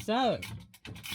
So,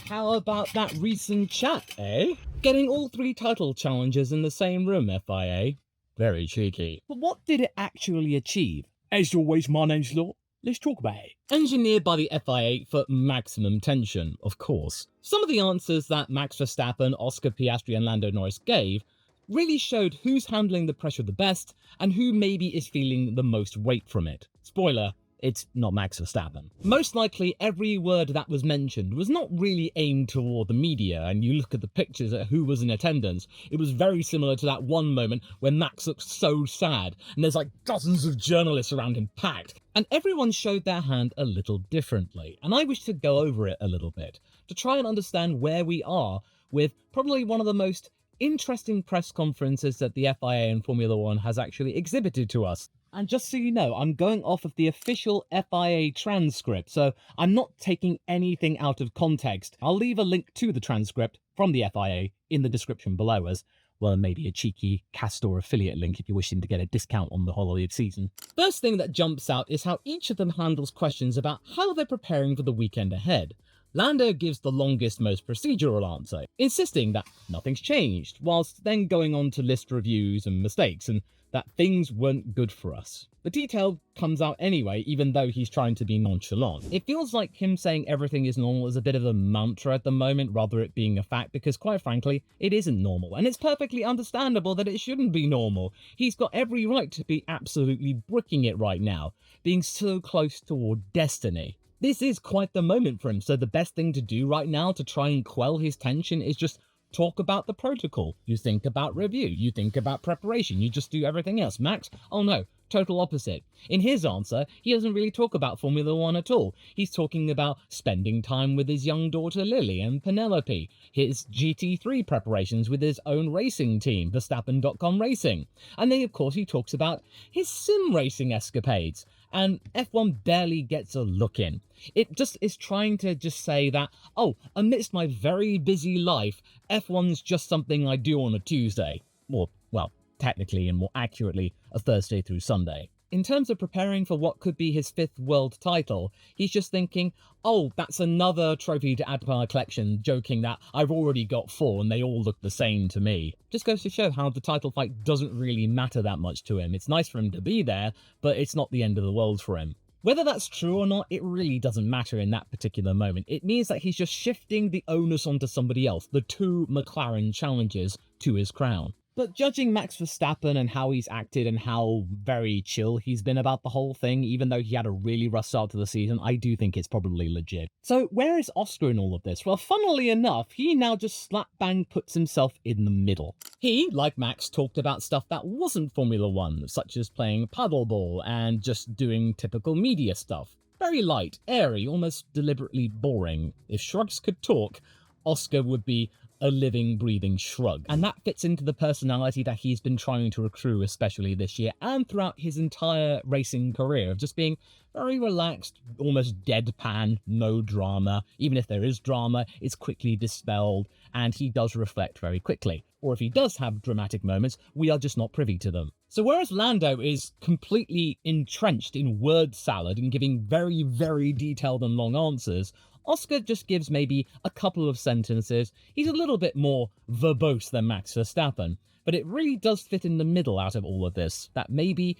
how about that recent chat, eh? Getting all 3 title challenges in the same room, FIA. Very cheeky. But what did it actually achieve? As always, my name's Law. Let's talk about it. Engineered by the FIA for maximum tension, of course. Some of the answers that Max Verstappen, Oscar Piastri and Lando Norris gave really showed who's handling the pressure the best and who maybe is feeling the most weight from it. Spoiler, it's not Max Verstappen. Most likely, every word that was mentioned was not really aimed toward the media, and you look at the pictures at who was in attendance, it was very similar to that one moment when Max looked so sad, and there's like dozens of journalists around him packed, and everyone showed their hand a little differently, and I wish to go over it a little bit, to try and understand where we are with probably one of the most interesting press conferences that the FIA and Formula One has actually exhibited to us. And just so you know, I'm going off of the official FIA transcript, so I'm not taking anything out of context. I'll leave a link to the transcript from the FIA in the description below, as well, maybe a cheeky Castor affiliate link if you're wishing to get a discount on the holiday season. First thing that jumps out is how each of them handles questions about how they're preparing for the weekend ahead. Lando gives the longest, most procedural answer, insisting that nothing's changed, whilst then going on to list reviews and mistakes, and that things weren't good for us. The detail comes out anyway, even though he's trying to be nonchalant. It feels like him saying everything is normal is a bit of a mantra at the moment, rather it being a fact, because quite frankly, it isn't normal, and it's perfectly understandable that it shouldn't be normal. He's got every right to be absolutely bricking it right now, being so close toward destiny. This is quite the moment for him, so the best thing to do right now to try and quell his tension is just talk about the protocol. You think about review, you think about preparation, you just do everything else. Max? Oh no, total opposite. In his answer, he doesn't really talk about Formula One at all. He's talking about spending time with his young daughter Lily and Penelope, his GT3 preparations with his own racing team, Verstappen.com Racing. And then of course he talks about his sim racing escapades. And F1 barely gets a look in. It just is trying to just say that, oh, amidst my very busy life, F1's just something I do on a Tuesday. Or, well, technically and more accurately, a Thursday through Sunday. In terms of preparing for what could be his 5th world title, he's just thinking, oh, that's another trophy to add to my collection, joking that I've already got 4 and they all look the same to me. Just goes to show how the title fight doesn't really matter that much to him. It's nice for him to be there, but it's not the end of the world for him. Whether that's true or not, it really doesn't matter in that particular moment. It means that he's just shifting the onus onto somebody else, the 2 McLaren challenges to his crown. But judging Max Verstappen and how he's acted and how very chill he's been about the whole thing, even though he had a really rough start to the season, I do think it's probably legit. So where is Oscar in all of this? Well, funnily enough, he now just slap bang puts himself in the middle. He, like Max, talked about stuff that wasn't Formula One, such as playing paddleball and just doing typical media stuff. Very light, airy, almost deliberately boring. If shrugs could talk, Oscar would be a living, breathing shrug. And that fits into the personality that he's been trying to accrue, especially this year and throughout his entire racing career, of just being very relaxed, almost deadpan, no drama. Even if there is drama, it's quickly dispelled, and he does reflect very quickly. Or if he does have dramatic moments, we are just not privy to them. So whereas Lando is completely entrenched in word salad and giving very, very detailed and long answers, Oscar just gives maybe a couple of sentences. He's a little bit more verbose than Max Verstappen, but it really does fit in the middle out of all of this, that maybe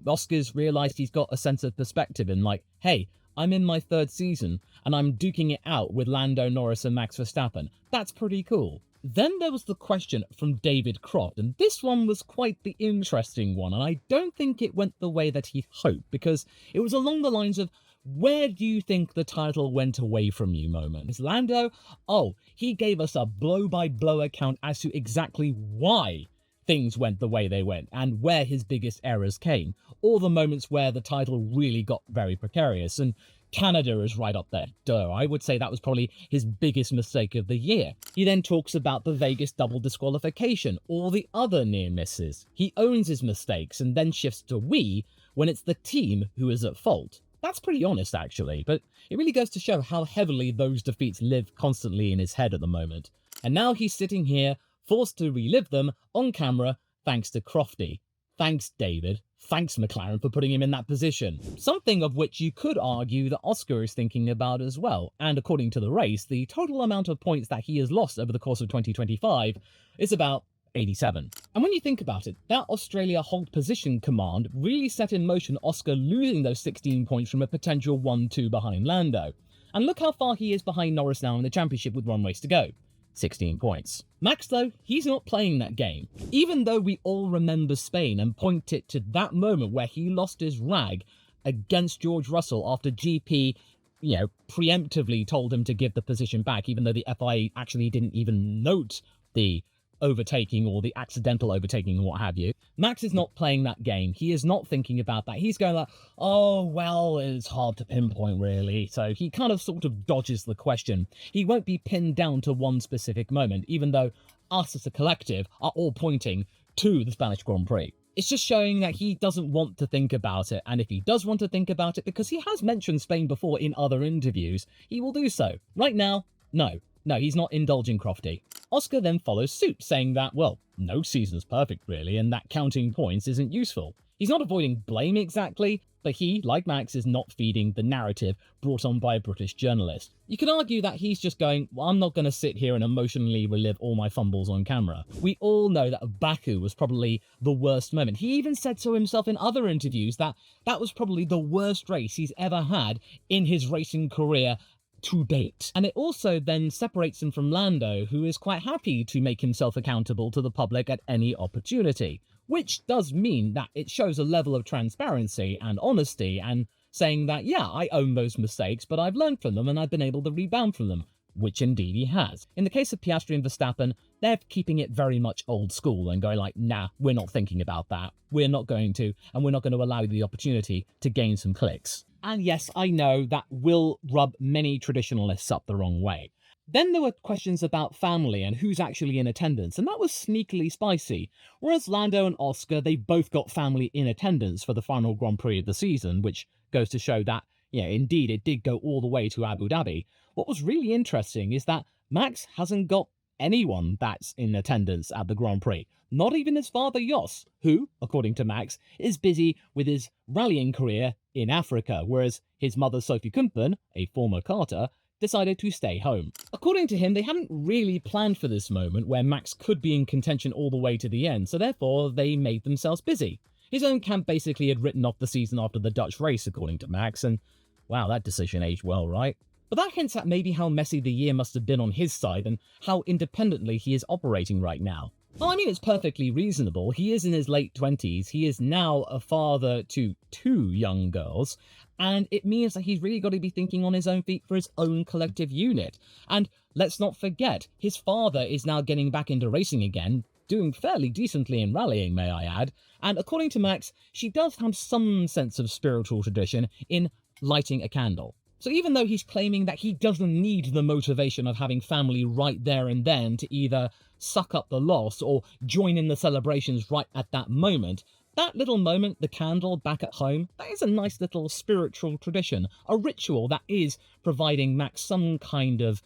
Oscar's realised he's got a sense of perspective in like, hey, I'm in my 3rd season and I'm duking it out with Lando Norris and Max Verstappen. That's pretty cool. Then there was the question from David Croft, and this one was quite the interesting one, and I don't think it went the way that he hoped, because it was along the lines of, where do you think the title went away from you moment? Is Lando? Oh, he gave us a blow-by-blow account as to exactly why things went the way they went and where his biggest errors came, or the moments where the title really got very precarious, and Canada is right up there. Duh, I would say that was probably his biggest mistake of the year. He then talks about the Vegas double disqualification, or the other near misses. He owns his mistakes and then shifts to we when it's the team who is at fault. That's pretty honest, actually, but it really goes to show how heavily those defeats live constantly in his head at the moment. And now he's sitting here, forced to relive them on camera, thanks to Crofty. Thanks, David. Thanks, McLaren, for putting him in that position. Something of which you could argue that Oscar is thinking about as well. And according to the race, the total amount of points that he has lost over the course of 2025 is about 87. And when you think about it, that Australia hold position command really set in motion Oscar losing those 16 points from a potential 1-2 behind Lando. And look how far he is behind Norris now in the championship with one race to go. 16 points. Max, though, he's not playing that game. Even though we all remember Spain and point it to that moment where he lost his rag against George Russell after GP, preemptively told him to give the position back, even though the FIA actually didn't even note the overtaking or the accidental overtaking and what have you. Max is not playing that game. He is not thinking about that. He's going like, oh, well, it's hard to pinpoint really. So he kind of sort of dodges the question. He won't be pinned down to one specific moment, even though us as a collective are all pointing to the Spanish Grand Prix. It's just showing that he doesn't want to think about it. And if he does want to think about it, because he has mentioned Spain before in other interviews, he will do so. Right now, no. No, he's not indulging Crofty. Oscar then follows suit, saying that, well, no season's perfect really, and that counting points isn't useful. He's not avoiding blame exactly, but he, like Max, is not feeding the narrative brought on by a British journalist. You could argue that he's just going, well, I'm not going to sit here and emotionally relive all my fumbles on camera. We all know that Baku was probably the worst moment. He even said so himself in other interviews that that was probably the worst race he's ever had in his racing career to date. And it also then separates him from Lando, who is quite happy to make himself accountable to the public at any opportunity, which does mean that it shows a level of transparency and honesty and saying that, yeah, I own those mistakes, but I've learned from them and I've been able to rebound from them, which indeed he has. In the case of Piastri and Verstappen, they're keeping it very much old school and going like, nah, we're not thinking about that. We're not going to, and we're not going to allow you the opportunity to gain some clicks. And yes, I know that will rub many traditionalists up the wrong way. Then there were questions about family and who's actually in attendance, and that was sneakily spicy. Whereas Lando and Oscar, they both got family in attendance for the final Grand Prix of the season, which goes to show that, yeah, indeed, it did go all the way to Abu Dhabi. What was really interesting is that Max hasn't got anyone that's in attendance at the Grand Prix. Not even his father Jos, who, according to Max, is busy with his rallying career in Africa, whereas his mother Sophie Kumpen, a former karter, decided to stay home. According to him, they hadn't really planned for this moment where Max could be in contention all the way to the end, so therefore they made themselves busy. His own camp basically had written off the season after the Dutch race, according to Max, and wow, that decision aged well, right? But that hints at maybe how messy the year must have been on his side and how independently he is operating right now. Well, I mean, it's perfectly reasonable. He is in his late 20s. He is now a father to 2 young girls. And it means that he's really got to be thinking on his own feet for his own collective unit. And let's not forget, his father is now getting back into racing again, doing fairly decently in rallying, may I add. And according to Max, she does have some sense of spiritual tradition in lighting a candle. So even though he's claiming that he doesn't need the motivation of having family right there and then to either suck up the loss or join in the celebrations right at that moment, that little moment, the candle back at home, that is a nice little spiritual tradition, a ritual that is providing Max some kind of,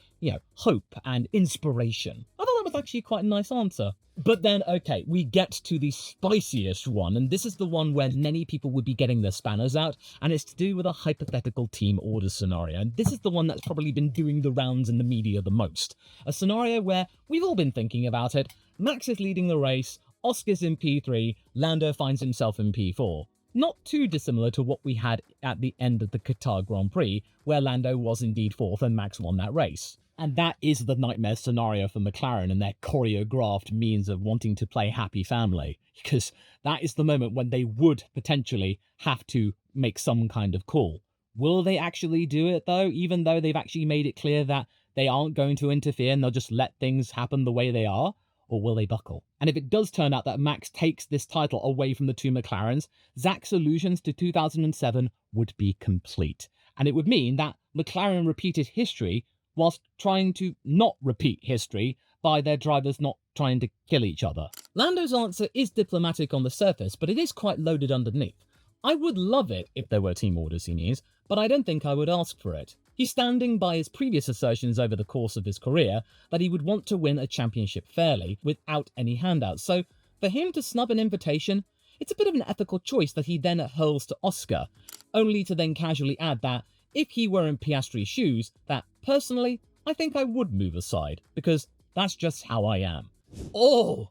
hope and inspiration. I thought that was actually quite a nice answer. But then, okay, we get to the spiciest one, and this is the one where many people would be getting their spanners out, and it's to do with a hypothetical team order scenario. And this is the one that's probably been doing the rounds in the media the most. A scenario where we've all been thinking about it. Max is leading the race, Oscar's in P3, Lando finds himself in P4. Not too dissimilar to what we had at the end of the Qatar Grand Prix, where Lando was indeed 4th and Max won that race. And that is the nightmare scenario for McLaren and their choreographed means of wanting to play happy family, because that is the moment when they would potentially have to make some kind of call. Will they actually do it though, even though they've actually made it clear that they aren't going to interfere and they'll just let things happen the way they are? Or will they buckle? And if it does turn out that Max takes this title away from the 2 McLarens, Zach's allusions to 2007 would be complete. And it would mean that McLaren repeated history whilst trying to not repeat history by their drivers not trying to kill each other. Lando's answer is diplomatic on the surface, but it is quite loaded underneath. I would love it if there were team orders he needs, but I don't think I would ask for it. He's standing by his previous assertions over the course of his career that he would want to win a championship fairly, without any handouts, so for him to snub an invitation, It's a bit of an ethical choice that he then hurls to Oscar, only to then casually add that if he were in Piastri's shoes, that personally, I think I would move aside, because that's just how I am. Oh,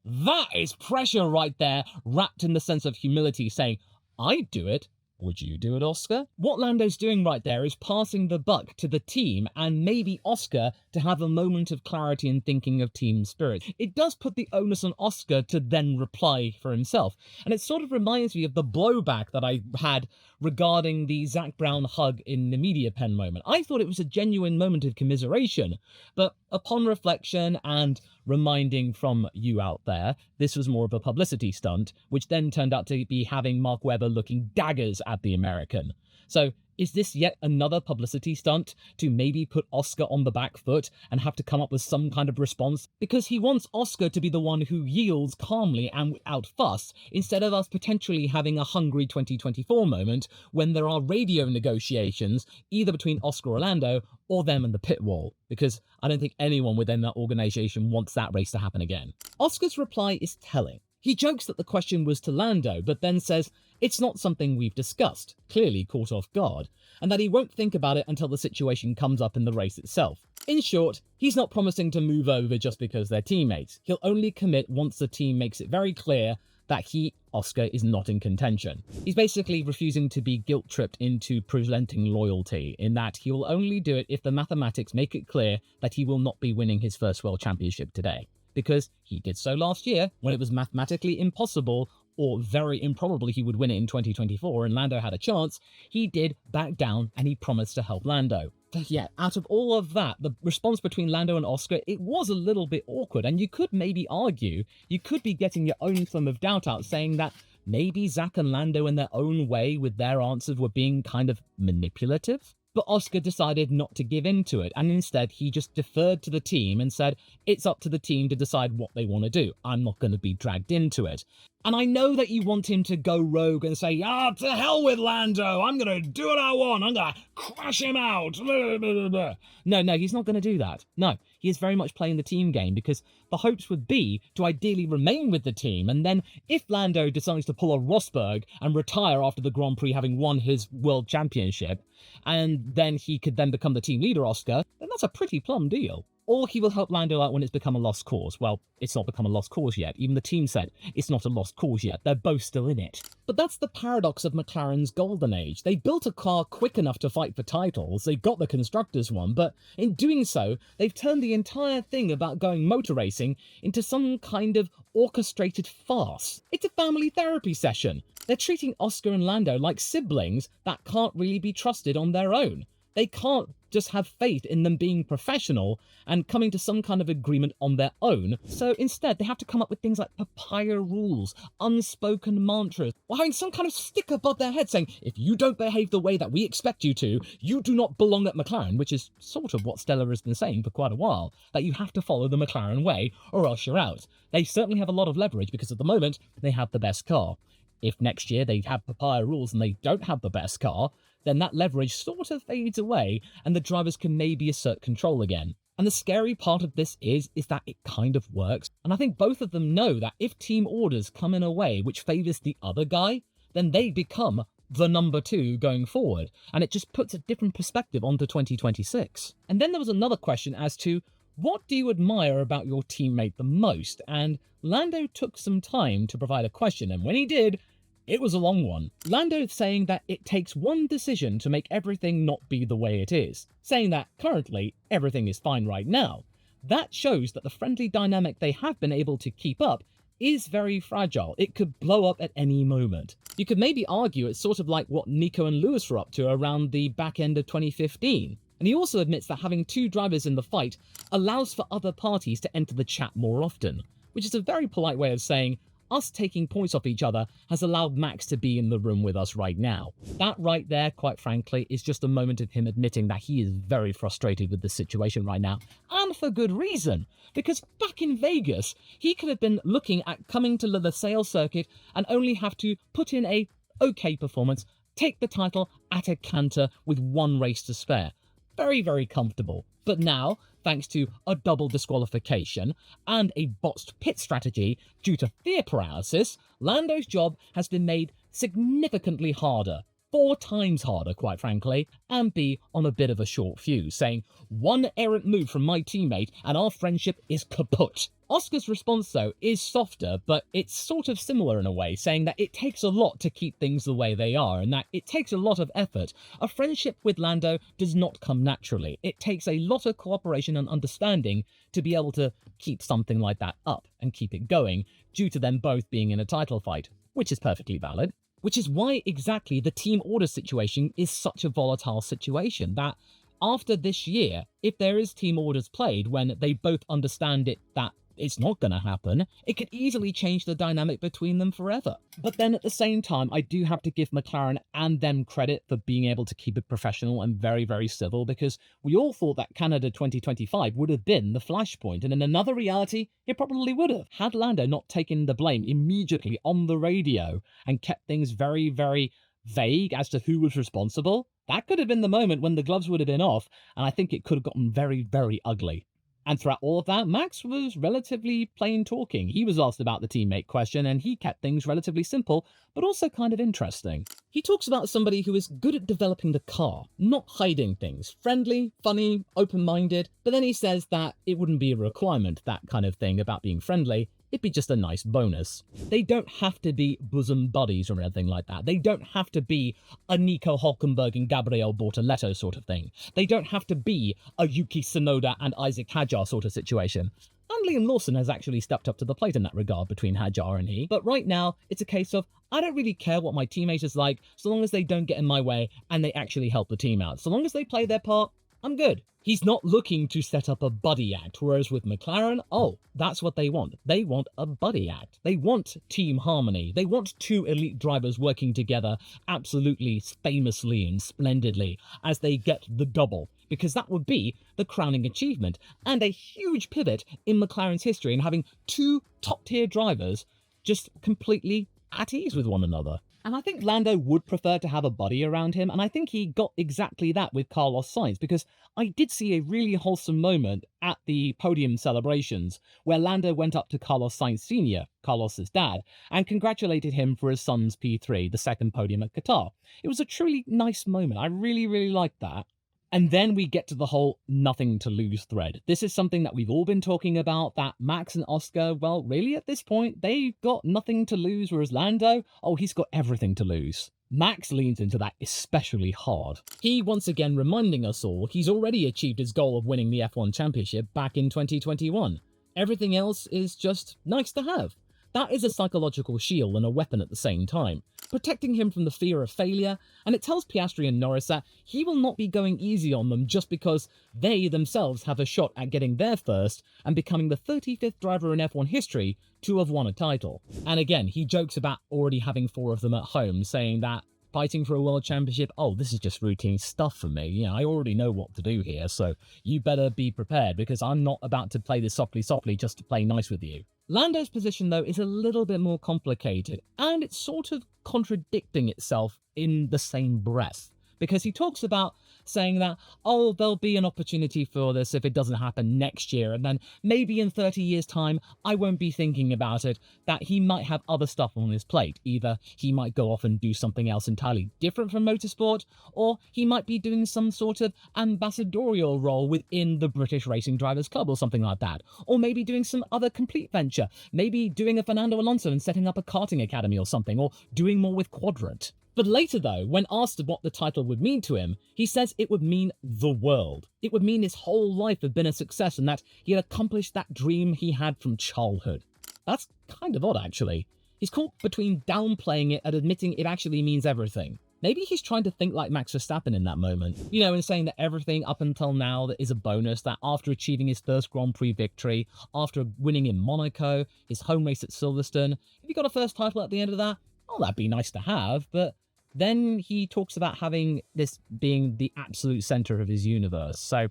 that is pressure right there, wrapped in the sense of humility, saying, I'd do it. Would you do it, Oscar? What Lando's doing right there is passing the buck to the team and maybe Oscar to have a moment of clarity and thinking of team spirit. It does put the onus on Oscar to then reply for himself. And it sort of reminds me of the blowback that I had regarding the Zach Brown hug in the media pen moment. I thought it was a genuine moment of commiseration, but upon reflection and reminding from you out there, this was more of a publicity stunt, which then turned out to be having Mark Webber looking daggers at the American. So is this yet another publicity stunt to maybe put Oscar on the back foot and have to come up with some kind of response? Because he wants Oscar to be the one who yields calmly and without fuss, instead of us potentially having a hungry 2024 moment when there are radio negotiations either between Oscar or Lando or them and the pit wall, because I don't think anyone within that organisation wants that race to happen again. Oscar's reply is telling. He jokes that the question was to Lando, but then says it's not something we've discussed, clearly caught off guard, and that he won't think about it until the situation comes up in the race itself. In short, he's not promising to move over just because they're teammates. He'll only commit once the team makes it very clear that he, Oscar, is not in contention. He's basically refusing to be guilt-tripped into presenting loyalty, in that he will only do it if the mathematics make it clear that he will not be winning his first World Championship today. Because he did so last year, when it was mathematically impossible, or very improbably he would win it in 2024 and Lando had a chance, he did back down and he promised to help Lando. But yeah, out of all of that, the response between Lando and Oscar, it was a little bit awkward, and you could maybe argue, you could be getting your own thumb of doubt out, saying that maybe Zach and Lando in their own way with their answers were being kind of manipulative? But Oscar decided not to give in to it, and instead he just deferred to the team and said, it's up to the team to decide what they want to do. I'm not going to be dragged into it. And I know that you want him to go rogue and say, to hell with Lando, I'm going to do what I want, I'm going to crash him out. No, he's not going to do that. No, he is very much playing the team game, because the hopes would be to ideally remain with the team, and then if Lando decides to pull a Rosberg and retire after the Grand Prix having won his World Championship, and then he could then become the team leader, Oscar, then that's a pretty plum deal. Or he will help Lando out when it's become a lost cause. Well, it's not become a lost cause yet. Even the team said it's not a lost cause yet. They're both still in it. But that's the paradox of McLaren's golden age. They built a car quick enough to fight for titles. They got the constructors one, but in doing so, they've turned the entire thing about going motor racing into some kind of orchestrated farce. It's a family therapy session. They're treating Oscar and Lando like siblings that can't really be trusted on their own. They can't just have faith in them being professional and coming to some kind of agreement on their own. So instead, they have to come up with things like papaya rules, unspoken mantras, or having some kind of stick above their head saying, if you don't behave the way that we expect you to, you do not belong at McLaren, which is sort of what Stella has been saying for quite a while, that you have to follow the McLaren way or else you're out. They certainly have a lot of leverage because at the moment, they have the best car. If next year they have papaya rules and they don't have the best car, then that leverage sort of fades away and the drivers can maybe assert control again. And the scary part of this is that it kind of works. And I think both of them know that if team orders come in a way which favours the other guy, then they become the number two going forward. And it just puts a different perspective onto 2026. And then there was another question as to, what do you admire about your teammate the most? And Lando took some time to provide a question, and when he did, it was a long one. Lando saying that it takes one decision to make everything not be the way it is, saying that currently everything is fine right now. That shows that the friendly dynamic they have been able to keep up is very fragile. It could blow up at any moment. You could maybe argue it's sort of like what Nico and Lewis were up to around the back end of 2015. And he also admits that having two drivers in the fight allows for other parties to enter the chat more often, which is a very polite way of saying, us taking points off each other has allowed Max to be in the room with us right now. That right there, quite frankly, is just a moment of him admitting that he is very frustrated with the situation right now, and for good reason. Because back in Vegas, he could have been looking at coming to the sales circuit and only have to put in a okay performance, take the title at a canter with one race to spare. very, very comfortable. But now, thanks to a double disqualification and a botched pit strategy due to fear paralysis, Lando's job has been made significantly harder. 4 times harder, quite frankly, and be on a bit of a short fuse, saying, "One errant move from my teammate and our friendship is kaput." Oscar's response, though, is softer, but it's sort of similar in a way, saying that it takes a lot to keep things the way they are, and that it takes a lot of effort. A friendship with Lando does not come naturally. It takes a lot of cooperation and understanding to be able to keep something like that up and keep it going, due to them both being in a title fight, which is perfectly valid. Which is why exactly the team order situation is such a volatile situation, that after this year, if there is team orders played when they both understand it that it's not going to happen, it could easily change the dynamic between them forever. But then at the same time, I do have to give McLaren and them credit for being able to keep it professional and very, very civil, because we all thought that Canada 2025 would have been the flashpoint, and in another reality, it probably would have. Had Lando not taken the blame immediately on the radio and kept things very, very vague as to who was responsible, that could have been the moment when the gloves would have been off, and I think it could have gotten very, very ugly. And throughout all of that, Max was relatively plain talking. He was asked about the teammate question, and he kept things relatively simple, but also kind of interesting. He talks about somebody who is good at developing the car, not hiding things. Friendly, funny, open-minded, but then he says that it wouldn't be a requirement, that kind of thing about being friendly. It'd be just a nice bonus. They don't have to be bosom buddies or anything like that. They don't have to be a Nico Hulkenberg and Gabriel Bortoletto sort of thing. They don't have to be a Yuki Tsunoda and Isaac Hadjar sort of situation. And Liam Lawson has actually stepped up to the plate in that regard between Hadjar and he. But right now, it's a case of, I don't really care what my teammate is like, so long as they don't get in my way and they actually help the team out. So long as they play their part, I'm good. He's not looking to set up a buddy act, whereas with McLaren, oh, that's what they want. They want a buddy act. They want team harmony. They want 2 elite drivers working together absolutely famously and splendidly as they get the double, because that would be the crowning achievement and a huge pivot in McLaren's history in having 2 top-tier drivers just completely at ease with one another. And I think Lando would prefer to have a buddy around him, and I think he got exactly that with Carlos Sainz, because I did see a really wholesome moment at the podium celebrations where Lando went up to Carlos Sainz Sr., Carlos's dad, and congratulated him for his son's P3, the second podium at Qatar. It was a truly nice moment. I really, really liked that. And then we get to the whole nothing to lose thread. This is something that we've all been talking about, that Max and Oscar, well, really at this point, they've got nothing to lose, whereas Lando, oh, he's got everything to lose. Max leans into that especially hard. He once again reminding us all he's already achieved his goal of winning the F1 Championship back in 2021. Everything else is just nice to have. That is a psychological shield and a weapon at the same time, protecting him from the fear of failure, and it tells Piastri and Norris that he will not be going easy on them just because they themselves have a shot at getting their first and becoming the 35th driver in F1 history to have won a title. And again, he jokes about already having 4 of them at home, saying that fighting for a world championship, oh, this is just routine stuff for me. You know, I already know what to do here, so you better be prepared because I'm not about to play this softly just to play nice with you. Lando's position, though, is a little bit more complicated, and it's sort of contradicting itself in the same breath, because he talks about saying that, oh, there'll be an opportunity for this if it doesn't happen next year, and then maybe in 30 years' time, I won't be thinking about it, that he might have other stuff on his plate. Either he might go off and do something else entirely different from motorsport, or he might be doing some sort of ambassadorial role within the British Racing Drivers Club or something like that, or maybe doing some other complete venture, maybe doing a Fernando Alonso and setting up a karting academy or something, or doing more with Quadrant. But later, though, when asked what the title would mean to him, he says it would mean the world. It would mean his whole life had been a success and that he had accomplished that dream he had from childhood. That's kind of odd, actually. He's caught between downplaying it and admitting it actually means everything. Maybe he's trying to think like Max Verstappen in that moment, you know, and saying that everything up until now that is a bonus, that after achieving his first Grand Prix victory, after winning in Monaco, his home race at Silverstone, if he got a first title at the end of that, oh, that'd be nice to have, but then he talks about having this being the absolute center of his universe. So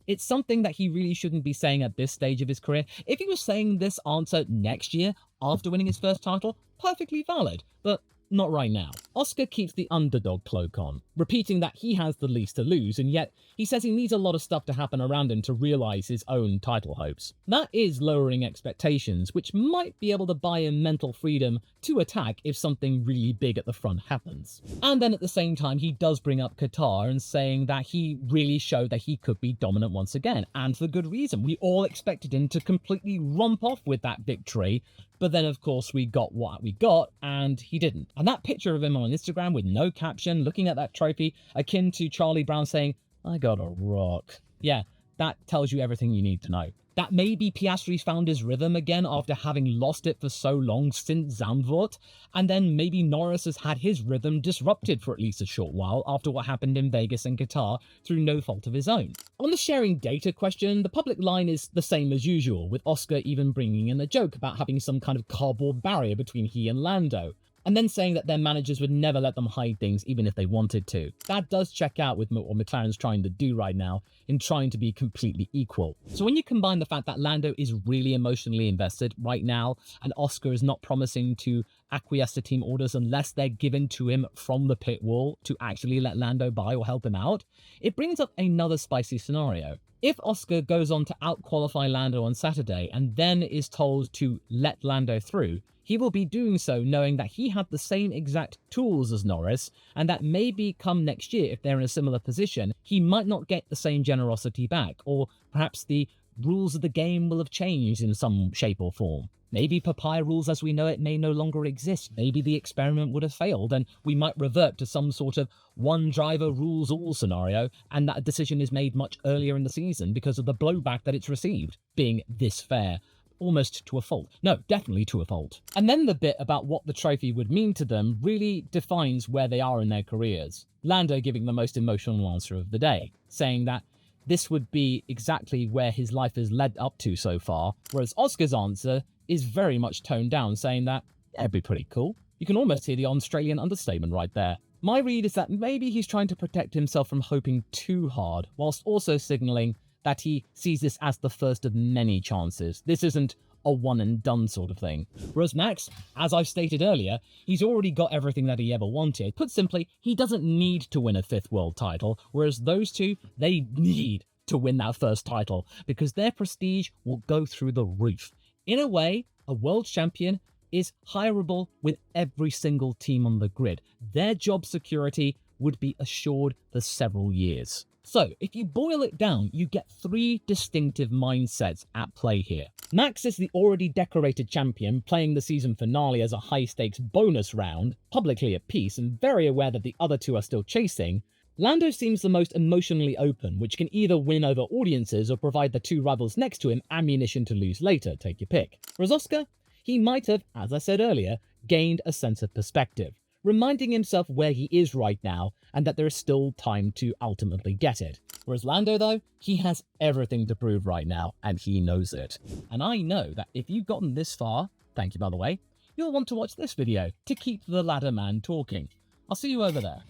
it's something that he really shouldn't be saying at this stage of his career. If he was saying this answer next year after winning his first title, perfectly valid. But not right now. Oscar keeps the underdog cloak on, repeating that he has the least to lose, and yet he says he needs a lot of stuff to happen around him to realise his own title hopes. That is lowering expectations, which might be able to buy him mental freedom to attack if something really big at the front happens. And then at the same time, he does bring up Qatar and saying that he really showed that he could be dominant once again, and for good reason. We all expected him to completely romp off with that victory, but then of course we got what we got, and he didn't. And that picture of him on Instagram with no caption, looking at that trophy, akin to Charlie Brown saying, "I got a rock." Yeah, that tells you everything you need to know. That maybe Piastri's found his rhythm again after having lost it for so long since Zandvoort, and then maybe Norris has had his rhythm disrupted for at least a short while after what happened in Vegas and Qatar through no fault of his own. On the sharing data question, the public line is the same as usual, with Oscar even bringing in a joke about having some kind of cardboard barrier between he and Lando, and then saying that their managers would never let them hide things even if they wanted to. That does check out with what McLaren's trying to do right now in trying to be completely equal. So when you combine the fact that Lando is really emotionally invested right now and Oscar is not promising to acquiesce to team orders unless they're given to him from the pit wall to actually let Lando by or help him out, it brings up another spicy scenario. If Oscar goes on to out-qualify Lando on Saturday and then is told to let Lando through, he will be doing so knowing that he had the same exact tools as Norris, and that maybe come next year, if they're in a similar position, he might not get the same generosity back, or perhaps the rules of the game will have changed in some shape or form. Maybe papaya rules as we know it may no longer exist. Maybe the experiment would have failed and we might revert to some sort of one driver rules all scenario, and that decision is made much earlier in the season because of the blowback that it's received, being this fair. Almost to a fault. No, definitely to a fault. And then the bit about what the trophy would mean to them really defines where they are in their careers. Lando giving the most emotional answer of the day, saying that this would be exactly where his life has led up to so far, whereas Oscar's answer is very much toned down, saying that, yeah, it'd be pretty cool. You can almost hear the Australian understatement right there. My read is that maybe he's trying to protect himself from hoping too hard, whilst also signalling that he sees this as the first of many chances. This isn't a one and done sort of thing. Whereas Max, as I've stated earlier, he's already got everything that he ever wanted. Put simply, he doesn't need to win a 5th world title, whereas those two, they need to win that first title because their prestige will go through the roof. In a way, a world champion is hireable with every single team on the grid. Their job security would be assured for several years. So, if you boil it down, you get 3 distinctive mindsets at play here. Max is the already decorated champion, playing the season finale as a high-stakes bonus round, publicly at peace and very aware that the other two are still chasing. Lando seems the most emotionally open, which can either win over audiences or provide the two rivals next to him ammunition to lose later, take your pick. Whereas Oscar, he might have, as I said earlier, gained a sense of perspective, reminding himself where he is right now and that there is still time to ultimately get it. Whereas Lando, though, he has everything to prove right now and he knows it. And I know that if you've gotten this far, thank you by the way, you'll want to watch this video to keep the ladder man talking. I'll see you over there.